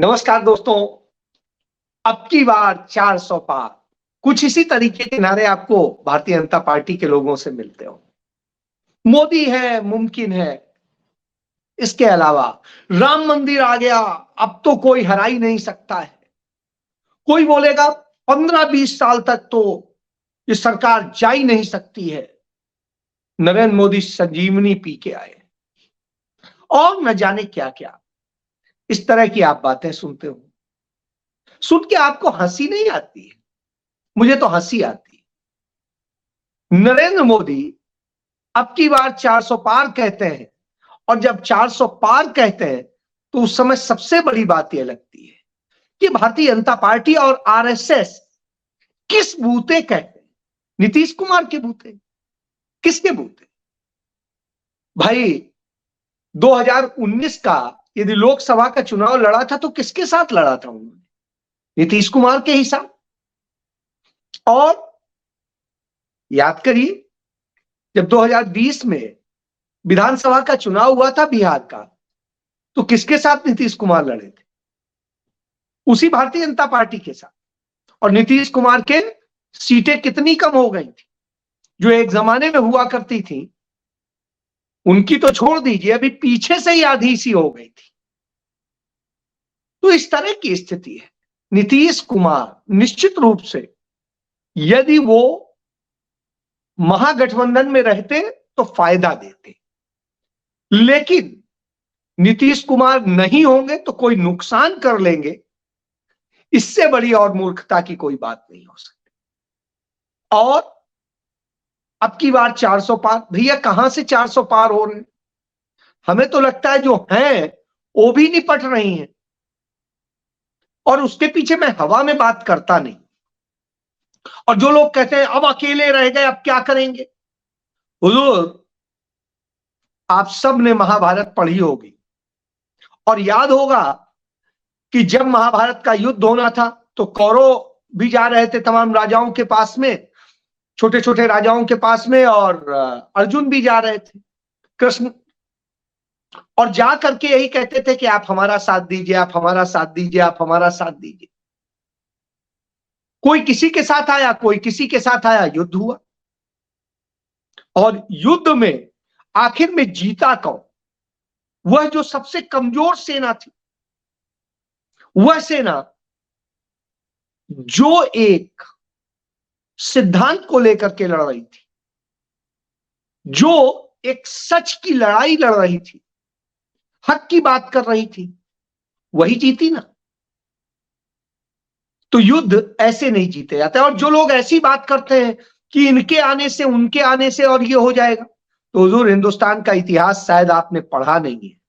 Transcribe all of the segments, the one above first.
नमस्कार दोस्तों। अब की बार 400 पार, कुछ इसी तरीके के नारे आपको भारतीय जनता पार्टी के लोगों से मिलते हो। मोदी है, मुमकिन है। इसके अलावा राम मंदिर आ गया, अब तो कोई हरा ही नहीं सकता है। कोई बोलेगा 15-20 साल तक तो ये सरकार जा ही नहीं सकती है। नरेंद्र मोदी संजीवनी पी के आए और न जाने क्या क्या। इस तरह की आप बातें सुनते हो, सुन के आपको हंसी नहीं आती है? मुझे तो हंसी आती है। नरेंद्र मोदी अब की बार 400 पार कहते हैं, और जब 400 पार कहते हैं तो उस समय सबसे बड़ी बात यह लगती है कि भारतीय जनता पार्टी और आरएसएस किस बूते कहते हैं। नीतीश कुमार के बूते? किसके बूते? भाई 2019 का यदि लोकसभा का चुनाव लड़ा था तो किसके साथ लड़ा था उन्होंने? नीतीश कुमार के ही साथ। और याद करिए, जब 2020 में विधानसभा का चुनाव हुआ था बिहार का, तो किसके साथ नीतीश कुमार लड़े थे? उसी भारतीय जनता पार्टी के साथ। और नीतीश कुमार के सीटें कितनी कम हो गई थी जो एक जमाने में हुआ करती थी, उनकी तो छोड़ दीजिए, अभी पीछे से ही आधी सी हो गई थी। तो इस तरह की स्थिति है। नीतीश कुमार निश्चित रूप से यदि वो महागठबंधन में रहते तो फायदा देते, लेकिन नीतीश कुमार नहीं होंगे तो कोई नुकसान कर लेंगे, इससे बड़ी और मूर्खता की कोई बात नहीं हो सकती। और अब की बार 400 पार, भैया कहां से 400 पार हो रहे हैं? हमें तो लगता है जो हैं वो भी निपट रही हैं, और उसके पीछे मैं हवा में बात करता नहीं। और जो लोग कहते हैं अब अकेले रह गए, अब क्या करेंगे? हुजूर, आप सब ने महाभारत पढ़ी होगी और याद होगा कि जब महाभारत का युद्ध होना था तो कौरव भी जा रहे थे तमाम राजाओं के पास में, छोटे छोटे राजाओं के पास में, और अर्जुन भी जा रहे थे, कृष्ण। और जा करके यही कहते थे कि आप हमारा साथ दीजिए, आप हमारा साथ दीजिए, आप हमारा साथ दीजिए। कोई किसी के साथ आया, कोई किसी के साथ आया, युद्ध हुआ। और युद्ध में आखिर में जीता कौन? वह जो सबसे कमजोर सेना थी, वह सेना जो एक सिद्धांत को लेकर के लड़ रही थी, जो एक सच की लड़ाई लड़ रही थी, हक की बात कर रही थी, वही जीती ना। तो युद्ध ऐसे नहीं जीते जाते। और जो लोग ऐसी बात करते हैं कि इनके आने से, उनके आने से और ये हो जाएगा, तो हुजूर हिंदुस्तान का इतिहास शायद आपने पढ़ा नहीं है।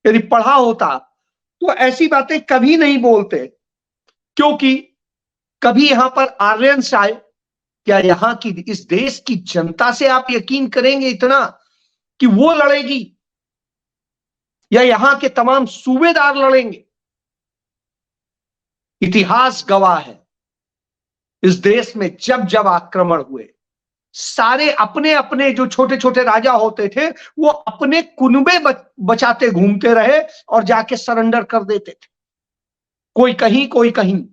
यदि पढ़ा होता तो ऐसी बातें कभी नहीं बोलते, क्योंकि कभी यहां पर आर्यंस आए। क्या यहां की, इस देश की जनता से आप यकीन करेंगे इतना कि वो लड़ेगी, या यहां के तमाम सूबेदार लड़ेंगे? इतिहास गवाह है, इस देश में जब जब आक्रमण हुए, सारे अपने अपने जो छोटे छोटे राजा होते थे वो अपने कुनबे बचाते घूमते रहे और जाके सरेंडर कर देते थे। कोई कहीं, कोई कहीं।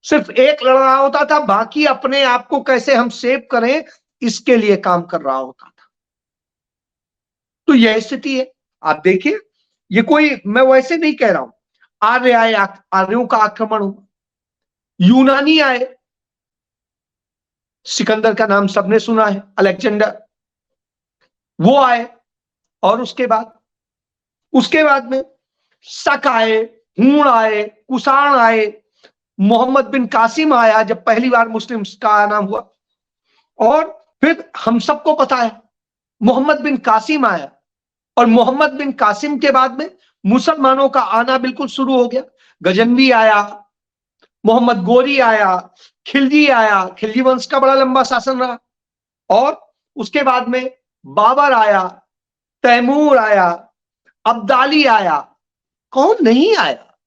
सिर्फ एक लड़ रहा होता था, बाकी अपने आप को कैसे हम सेव करें इसके लिए काम कर रहा होता था। तो यह स्थिति है। आप देखिए, ये कोई, मैं वैसे नहीं कह रहा हूं। आर्य आए, आर्यों का आक्रमण हुआ, यूनानी आए, सिकंदर का नाम सबने सुना है, अलेक्जेंडर, वो आए। और उसके बाद में शक आए, हूण आए, कुषाण आए, मोहम्मद बिन कासिम आया जब पहली बार मुस्लिम का आना हुआ। और फिर हम सबको पता है मोहम्मद बिन कासिम आया, और मोहम्मद बिन कासिम के बाद में मुसलमानों का आना बिल्कुल शुरू हो गया। गजनवी आया, मोहम्मद गोरी आया, खिलजी आया, खिलजी वंश का बड़ा लंबा शासन रहा। और उसके बाद में बाबर आया, तैमूर आया, अब्दाली आया, कौन नहीं आया?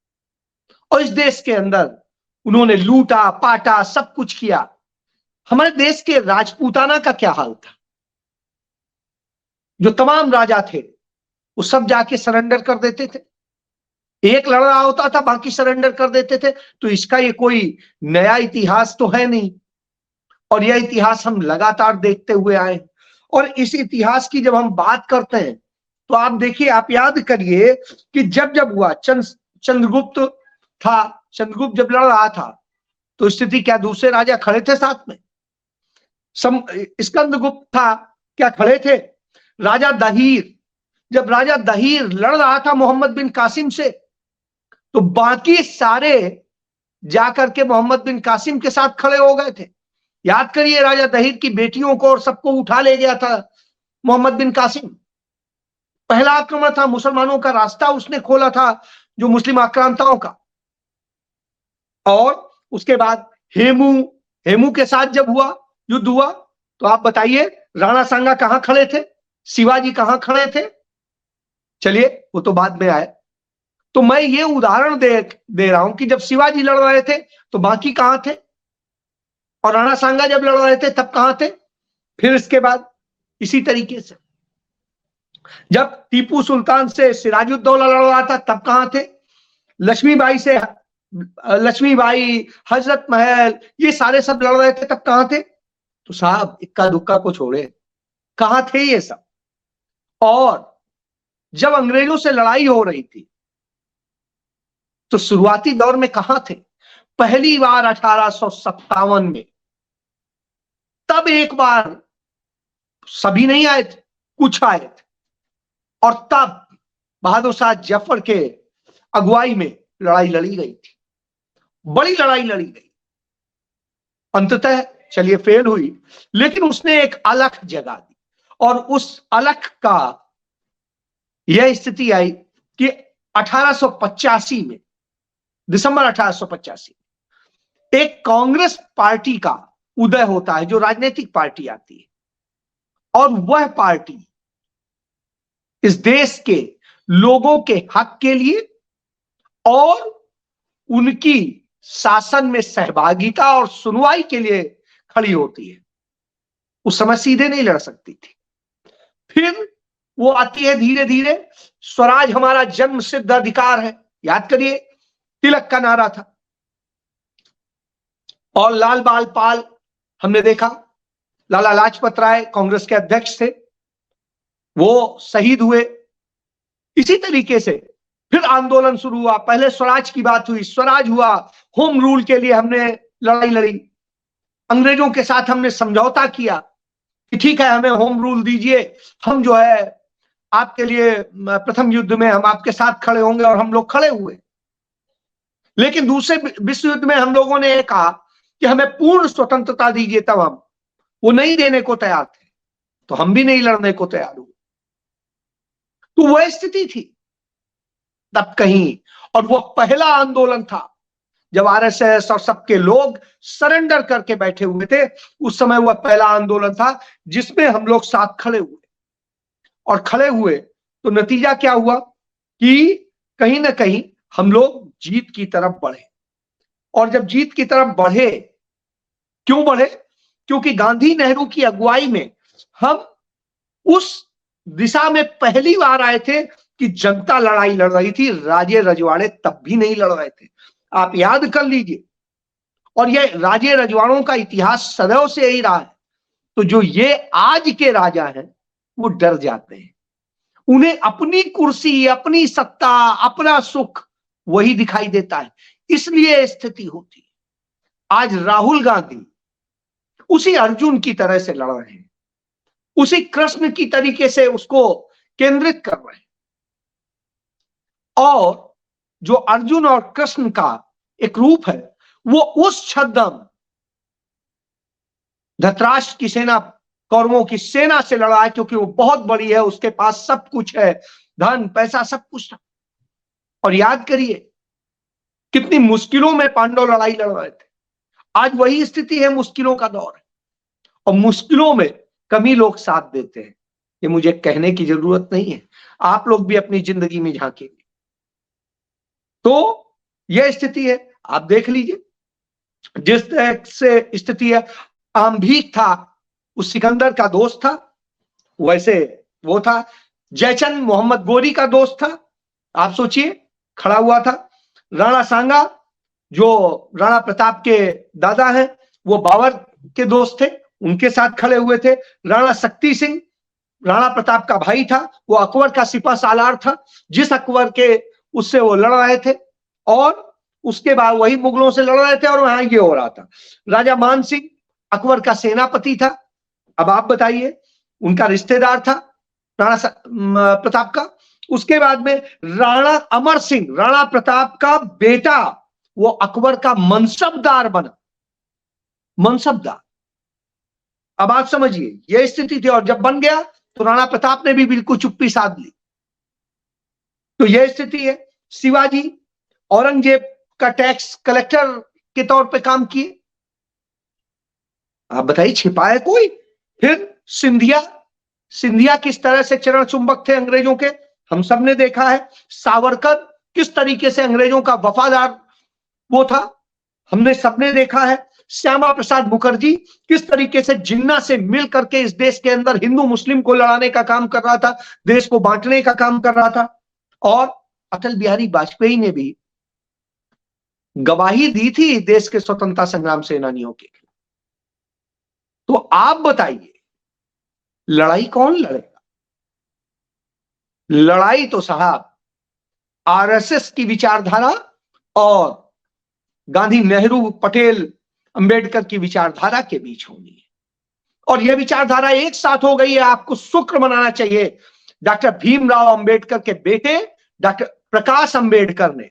और इस देश के अंदर उन्होंने लूटा पाटा, सब कुछ किया। हमारे देश के राजपूताना का क्या हाल था? जो तमाम राजा थे वो सब जाके सरेंडर कर देते थे। एक लड़ रहा होता था, बाकी सरेंडर कर देते थे। तो इसका ये कोई नया इतिहास तो है नहीं, और यह इतिहास हम लगातार देखते हुए आए। और इस इतिहास की जब हम बात करते हैं तो आप देखिए, आप याद करिए कि जब जब हुआ, चंद्रगुप्त था, चंद्रगुप्त जब लड़ रहा था तो स्थिति क्या, दूसरे राजा खड़े थे साथ में? स्कंदगुप्त था, क्या खड़े थे? राजा दहीर, जब राजा दहीर लड़ रहा था मोहम्मद बिन कासिम से, तो बाकी सारे जाकर के मोहम्मद बिन कासिम के साथ खड़े हो गए थे। याद करिए, राजा दहीर की बेटियों को और सबको उठा ले गया था मोहम्मद बिन कासिम। पहला आक्रमण था, मुसलमानों का रास्ता उसने खोला था, जो मुस्लिम आक्रांताओं का। और उसके बाद हेमू, हेमू के साथ जब हुआ, युद्ध हुआ, तो आप बताइए राणा सांगा कहां खड़े थे, शिवाजी कहां खड़े थे? चलिए वो तो बाद में आए। तो मैं ये उदाहरण दे रहा हूं कि जब शिवाजी लड़ रहे थे तो बाकी कहां थे, और राणा सांगा जब लड़ रहे थे तब कहां थे? फिर इसके बाद इसी तरीके से जब टीपू सुल्तान से सिराजुद्दौला लड़ रहा था तब कहां थे? लक्ष्मीबाई से, लक्ष्मीबाई, हजरत महल, ये सारे सब लड़ रहे थे तब कहां थे? तो साहब इक्का दुक्का को छोड़े, कहां थे ये सब? और जब अंग्रेजों से लड़ाई हो रही थी तो शुरुआती दौर में कहां थे? पहली बार 1857 में, तब एक बार सभी नहीं आए थे, कुछ आए थे, और तब बहादुर शाह जफर के अगुवाई में लड़ाई लड़ी गई थी, बड़ी लड़ाई लड़ी गई। अंततः चलिए फेल हुई, लेकिन उसने एक अलख जगा दी, और उस अलख का यह स्थिति आई कि 1885 में, दिसंबर 1885 में एक कांग्रेस पार्टी का उदय होता है, जो राजनीतिक पार्टी आती है, और वह पार्टी इस देश के लोगों के हक के लिए और उनकी शासन में सहभागिता और सुनवाई के लिए खड़ी होती है। उस समय सीधे नहीं लड़ सकती थी। फिर वो आती है धीरे धीरे, स्वराज हमारा जन्म सिद्ध अधिकार है, याद करिए तिलक का नारा था। और लाल बाल पाल, हमने देखा लाला लाजपत राय कांग्रेस के अध्यक्ष थे, वो शहीद हुए। इसी तरीके से फिर आंदोलन शुरू हुआ, पहले स्वराज की बात हुई, स्वराज हुआ, होम रूल के लिए हमने लड़ाई लड़ी, अंग्रेजों के साथ हमने समझौता किया कि ठीक है हमें होम रूल दीजिए, हम जो है आपके लिए प्रथम युद्ध में हम आपके साथ खड़े होंगे, और हम लोग खड़े हुए। लेकिन दूसरे विश्व युद्ध में हम लोगों ने कहा कि हमें पूर्ण स्वतंत्रता दीजिए, तब हम वो नहीं देने को तैयार थे, तो हम भी नहीं लड़ने को तैयार हुए। तो वह स्थिति थी तब कहीं, और वो पहला आंदोलन था जब आरएसएस और सबके लोग सरेंडर करके बैठे हुए थे। उस समय वह पहला आंदोलन था जिसमें हम लोग साथ खड़े हुए, और खड़े हुए तो नतीजा क्या हुआ कि कहीं ना कहीं हम लोग जीत की तरफ बढ़े। और जब जीत की तरफ बढ़े, क्यों बढ़े? क्योंकि गांधी नेहरू की अगुवाई में हम उस दिशा में पहली बार आए थे कि जनता लड़ाई लड़ रही थी, राजे रजवाड़े तब भी नहीं लड़ रहे थे। आप याद कर लीजिए, और ये राजे रजवाड़ों का इतिहास सदैव से यही रहा है। तो जो ये आज के राजा हैं वो डर जाते हैं, उन्हें अपनी कुर्सी, अपनी सत्ता, अपना सुख वही दिखाई देता है, इसलिए स्थिति होती है। आज राहुल गांधी उसी अर्जुन की तरह से लड़ रहे हैं, उसी कृष्ण की तरीके से उसको केंद्रित कर रहे हैं। और जो अर्जुन और कृष्ण का एक रूप है, वो उस छद्म धृतराष्ट्र की सेना, कौरवों की सेना से लड़ा है, क्योंकि वो बहुत बड़ी है, उसके पास सब कुछ है, धन पैसा सब कुछ था। और याद करिए कितनी मुश्किलों में पांडव लड़ाई लड़ रहे थे। आज वही स्थिति है, मुश्किलों का दौर है, और मुश्किलों में कमी लोग साथ देते हैं, ये मुझे कहने की जरूरत नहीं है, आप लोग भी अपनी जिंदगी में झांकेंगे तो यह स्थिति है। आप देख लीजिए जिस तरह से स्थिति है। आमभीक था, उस सिकंदर का दोस्त था, वैसे वो था। जयचंद मोहम्मद गोरी का दोस्त था। आप सोचिए खड़ा हुआ था। राणा सांगा जो राणा प्रताप के दादा हैं, वो बाबर के दोस्त थे, उनके साथ खड़े हुए थे। राणा शक्ति सिंह राणा प्रताप का भाई था, वो अकबर का सिपह सालार था, जिस अकबर के उससे वो लड़ रहे थे, और उसके बाद वही मुगलों से लड़ रहे थे, और वहां ये हो रहा था। राजा मान सिंह अकबर का सेनापति था। अब आप बताइए, उनका रिश्तेदार था राणा प्रताप का। उसके बाद में राणा अमर सिंह, राणा प्रताप का बेटा, वो अकबर का मनसबदार बना, मनसबदार। अब आप समझिए यह स्थिति थी, और जब बन गया तो राणा प्रताप ने भी बिल्कुल चुप्पी साध ली। तो यह स्थिति है। शिवाजी औरंगजेब का टैक्स कलेक्टर के तौर पे काम किए। आप बताइए, छिपाए कोई? फिर सिंधिया, सिंधिया किस तरह से चरण चुंबक थे अंग्रेजों के, हम सब ने देखा है। सावरकर किस तरीके से अंग्रेजों का वफादार वो था, हमने सबने देखा है। श्यामा प्रसाद मुखर्जी किस तरीके से जिन्ना से मिल करके इस देश के अंदर हिंदू मुस्लिम को लड़ाने का काम कर रहा था, देश को बांटने का काम कर रहा था। और अटल बिहारी वाजपेयी ने भी गवाही दी थी देश के स्वतंत्रता संग्राम सेनानियों के। तो आप बताइए, लड़ाई कौन लड़ेगा? लड़ाई तो साहब आरएसएस की विचारधारा और गांधी, नेहरू, पटेल, अंबेडकर की विचारधारा के बीच होनी है। और यह विचारधारा एक साथ हो गई है। आपको शुक्र मनाना चाहिए, डॉक्टर भीमराव अंबेडकर के बेटे डॉक्टर प्रकाश अंबेडकर ने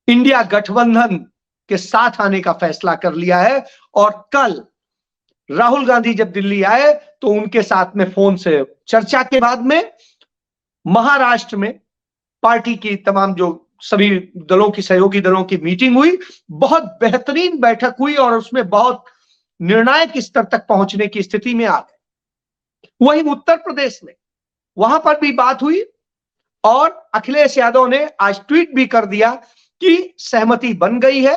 इंडिया गठबंधन के साथ आने का फैसला कर लिया है। और कल राहुल गांधी जब दिल्ली आए तो उनके साथ में फोन से चर्चा के बाद में महाराष्ट्र में पार्टी की तमाम जो सभी दलों की, सहयोगी दलों की मीटिंग हुई। बहुत बेहतरीन बैठक हुई और उसमें बहुत निर्णायक स्तर तक पहुंचने की स्थिति में आ गए। वहीं उत्तर प्रदेश में वहां पर भी बात हुई और अखिलेश यादव ने आज ट्वीट भी कर दिया कि सहमति बन गई है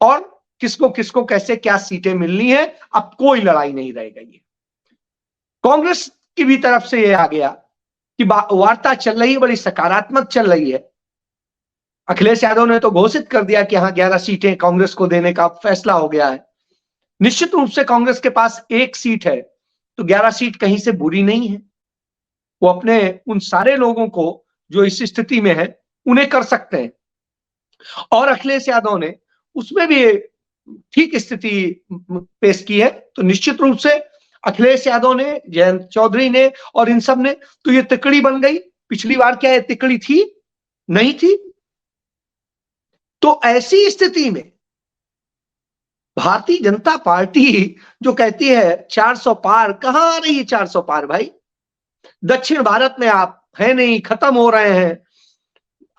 और किसको किसको कैसे क्या सीटें मिलनी है, अब कोई लड़ाई नहीं रह गई है। कांग्रेस की भी तरफ से यह आ गया कि वार्ता चल रही है, बड़ी सकारात्मक चल रही है। अखिलेश यादव ने तो घोषित कर दिया कि हाँ 11 सीटें कांग्रेस को देने का फैसला हो गया है। निश्चित रूप से कांग्रेस के पास एक सीट है तो 11 सीट कहीं से बुरी नहीं है। वो अपने उन सारे लोगों को जो इस स्थिति में है उन्हें कर सकते हैं। और अखिलेश यादव ने उसमें भी ठीक स्थिति पेश की है। तो निश्चित रूप से अखिलेश यादव ने, जयंत चौधरी ने और इन सब ने, तो ये तिकड़ी बन गई। पिछली बार क्या ये तिकड़ी थी? नहीं थी। तो ऐसी स्थिति में भारतीय जनता पार्टी जो कहती है 400 पार, कहां आ रही है 400 पार भाई? दक्षिण भारत में आप है नहीं, खत्म हो रहे हैं।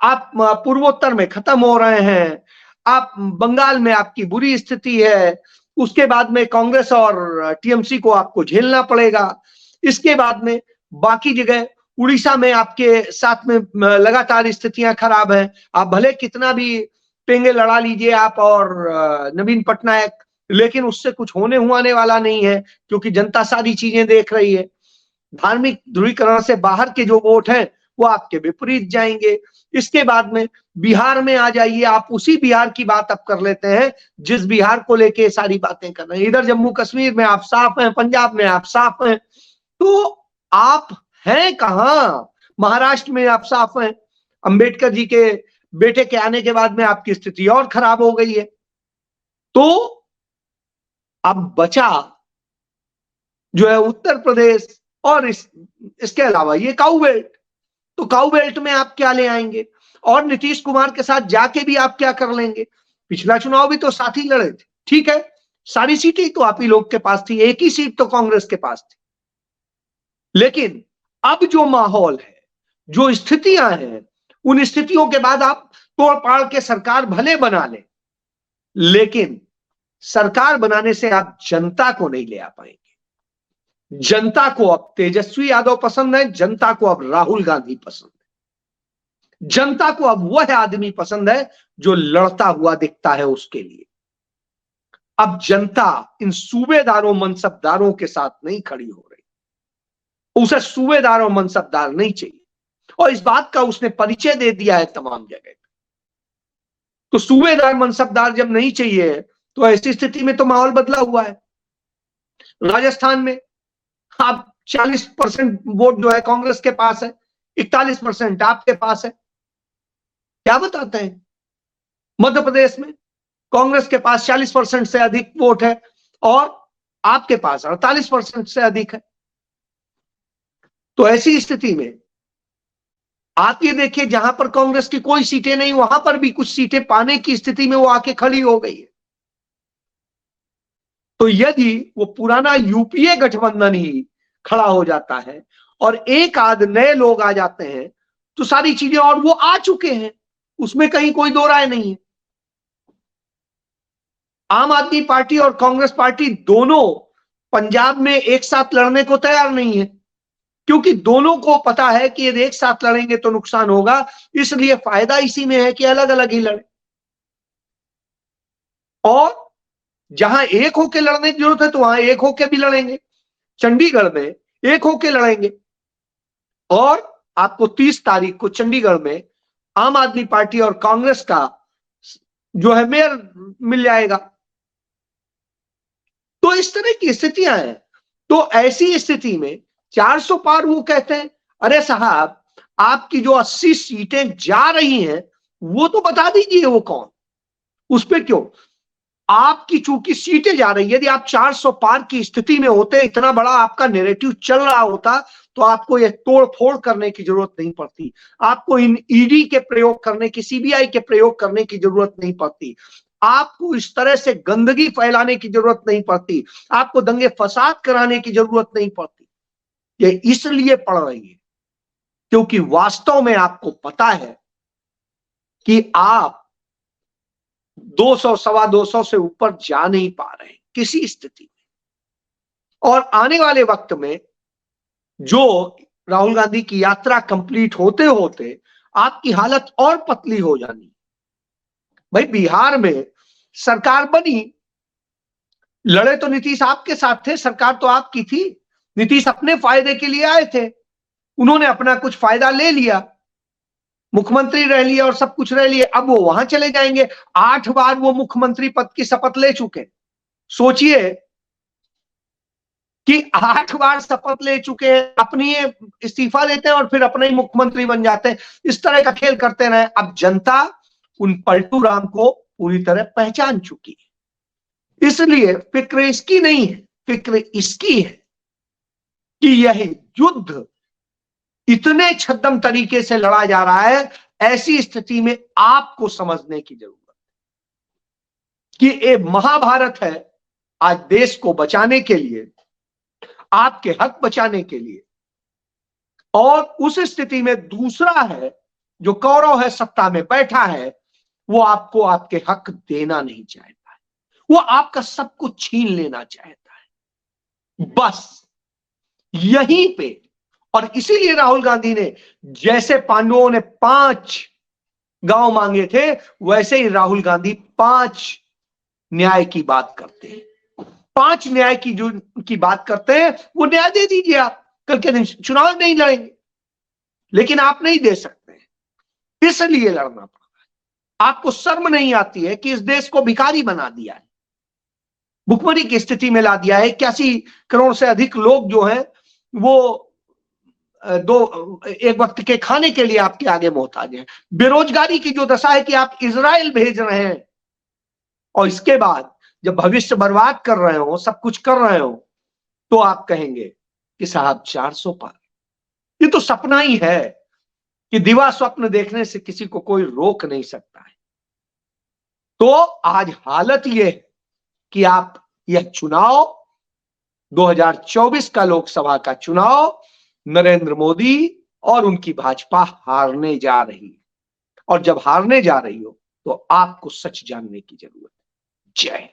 आप पूर्वोत्तर में खत्म हो रहे हैं। आप बंगाल में आपकी बुरी स्थिति है। उसके बाद में कांग्रेस और टीएमसी को आपको झेलना पड़ेगा। इसके बाद में बाकी जगह उड़ीसा में आपके साथ में लगातार स्थितियां खराब हैं। आप भले कितना भी पेंगे लड़ा लीजिए आप और नवीन पटनायक, लेकिन उससे कुछ होने हुआने वाला नहीं है, क्योंकि जनता सारी चीजें देख रही है। धार्मिक ध्रुवीकरण से बाहर के जो वोट हैं वो आपके विपरीत जाएंगे। इसके बाद में बिहार में आ जाइए, आप उसी बिहार की बात अब कर लेते हैं जिस बिहार को लेके सारी बातें कर रहे हैं। इधर जम्मू कश्मीर में आप साफ हैं, पंजाब में आप साफ हैं, तो आप हैं कहां? महाराष्ट्र में आप साफ हैं। अंबेडकर जी के बेटे के आने के बाद में आपकी स्थिति और खराब हो गई है। तो अब बचा जो है उत्तर प्रदेश और इसके अलावा ये काऊ बेल्ट। तो काऊ बेल्ट में आप क्या ले आएंगे? और नीतीश कुमार के साथ जाके भी आप क्या कर लेंगे? पिछला चुनाव भी तो साथ ही लड़े थे, ठीक है, सारी सीटें तो आप ही लोग के पास थी, एक ही सीट तो कांग्रेस के पास थी। लेकिन अब जो माहौल है, जो स्थितियां हैं, उन स्थितियों के बाद आप तोड़ पाड़ के सरकार भले बना ले, लेकिन सरकार बनाने से आप जनता को नहीं ले आ पाएंगे। जनता को अब तेजस्वी यादव पसंद है, जनता को अब राहुल गांधी पसंद है, जनता को अब वह आदमी पसंद है जो लड़ता हुआ दिखता है उसके लिए। अब जनता इन सूबेदारों मनसबदारों के साथ नहीं खड़ी हो रही। उसे सूबेदार और मनसबदार नहीं चाहिए, और इस बात का उसने परिचय दे दिया है तमाम जगह। तो सूबेदार मनसबदार जब नहीं चाहिए तो ऐसी स्थिति में तो माहौल बदला हुआ है। राजस्थान में आप 40% वोट जो है कांग्रेस के पास है, 41% आपके पास है। क्या बताते हैं? मध्य प्रदेश में कांग्रेस के पास 40% से अधिक वोट है और आपके पास 48% से अधिक है। तो ऐसी स्थिति में आप ये देखिए, जहां पर कांग्रेस की कोई सीटें नहीं, वहां पर भी कुछ सीटें पाने की स्थिति में वो आके खड़ी हो गई है। तो यदि वो पुराना यूपीए गठबंधन ही खड़ा हो जाता है और एक आध नए लोग आ जाते हैं तो सारी चीजें, और वो आ चुके हैं, उसमें कहीं कोई दो राय नहीं है। आम आदमी पार्टी और कांग्रेस पार्टी दोनों पंजाब में एक साथ लड़ने को तैयार नहीं है, क्योंकि दोनों को पता है कि यदि एक साथ लड़ेंगे तो नुकसान होगा, इसलिए फायदा इसी में है कि अलग अलग ही लड़े। और जहां एक होकर लड़ने की जरूरत है तो वहां एक होकर भी लड़ेंगे। चंडीगढ़ में एक होकर लड़ेंगे और आपको 30 तारीख को चंडीगढ़ में आम आदमी पार्टी और कांग्रेस का जो है मेयर मिल जाएगा। तो इस तरह की स्थितियां हैं। तो ऐसी स्थिति में 400 पार वो कहते हैं, अरे साहब आपकी जो 80 सीटें जा रही हैं वो तो बता दीजिए वो कौन, उस पर क्यों? आपकी चूंकि सीटें जा रही है, यदि आप 400 पार की स्थिति में होते, इतना बड़ा आपका नैरेटिव चल रहा होता, तो आपको यह तोड़ फोड़ करने की जरूरत नहीं पड़ती, आपको इन ईडी के प्रयोग करने की, सीबीआई के प्रयोग करने की जरूरत नहीं पड़ती, आपको इस तरह से गंदगी फैलाने की जरूरत नहीं पड़ती, आपको दंगे फसाद कराने की जरूरत नहीं पड़ती। ये इसलिए पड़ रही है क्योंकि वास्तव में आपको पता है कि आप 200 सवा 200 से ऊपर जा नहीं पा रहे किसी स्थिति में। और आने वाले वक्त में जो राहुल गांधी की यात्रा कंप्लीट होते होते आपकी हालत और पतली हो जानी। भाई बिहार में सरकार बनी, लड़े तो नीतीश आपके साथ थे, सरकार तो आपकी थी, नीतीश अपने फायदे के लिए आए थे, उन्होंने अपना कुछ फायदा ले लिया, मुख्यमंत्री रह लिए और सब कुछ रह लिए। अब वो वहां चले जाएंगे। 8 बार वो मुख्यमंत्री पद की शपथ ले चुके। सोचिए कि 8 बार शपथ ले चुके हैं, अपनी इस्तीफा देते हैं और फिर अपने ही मुख्यमंत्री बन जाते हैं, इस तरह का खेल करते रहे। अब जनता उन पलटू राम को पूरी तरह पहचान चुकी है, इसलिए फिक्र इसकी नहीं है, फिक्र इसकी है कि यह युद्ध इतने छद्म तरीके से लड़ा जा रहा है। ऐसी स्थिति में आपको समझने की जरूरत है कि ये महाभारत है आज देश को बचाने के लिए, आपके हक बचाने के लिए। और उस स्थिति में दूसरा है जो कौरव है, सत्ता में बैठा है, वो आपको आपके हक देना नहीं चाहता है, वो आपका सब कुछ छीन लेना चाहता है, बस यहीं पे। और इसीलिए राहुल गांधी ने, जैसे पांडवों ने 5 गांव मांगे थे, वैसे ही राहुल गांधी 5 न्याय की बात करते हैं। 5 न्याय की जो की बात करते हैं, वो न्याय दे दीजिए। आप कल के दिन चुनाव नहीं लड़ेंगे, लेकिन आप नहीं दे सकते, इसलिए लड़ना पड़ा है। आपको शर्म नहीं आती है कि इस देश को भिखारी बना दिया है, भुखमरी की स्थिति में ला दिया है। 81 करोड़ से अधिक लोग जो हैं वो एक वक्त के खाने के लिए आपके आगे मोहताज हैं। बेरोजगारी की जो दशा है कि आप इजराइल भेज रहे हैं, और इसके बाद जब भविष्य बर्बाद कर रहे हो, सब कुछ कर रहे हो, तो आप कहेंगे कि साहब 400 पार। ये तो सपना ही है कि दिवा स्वप्न देखने से किसी को कोई रोक नहीं सकता है। तो आज हालत ये है कि आप यह चुनाव 2024 का लोकसभा का चुनाव नरेंद्र मोदी और उनकी भाजपा हारने जा रही है। और जब हारने जा रही हो तो आपको सच जानने की जरूरत है। जय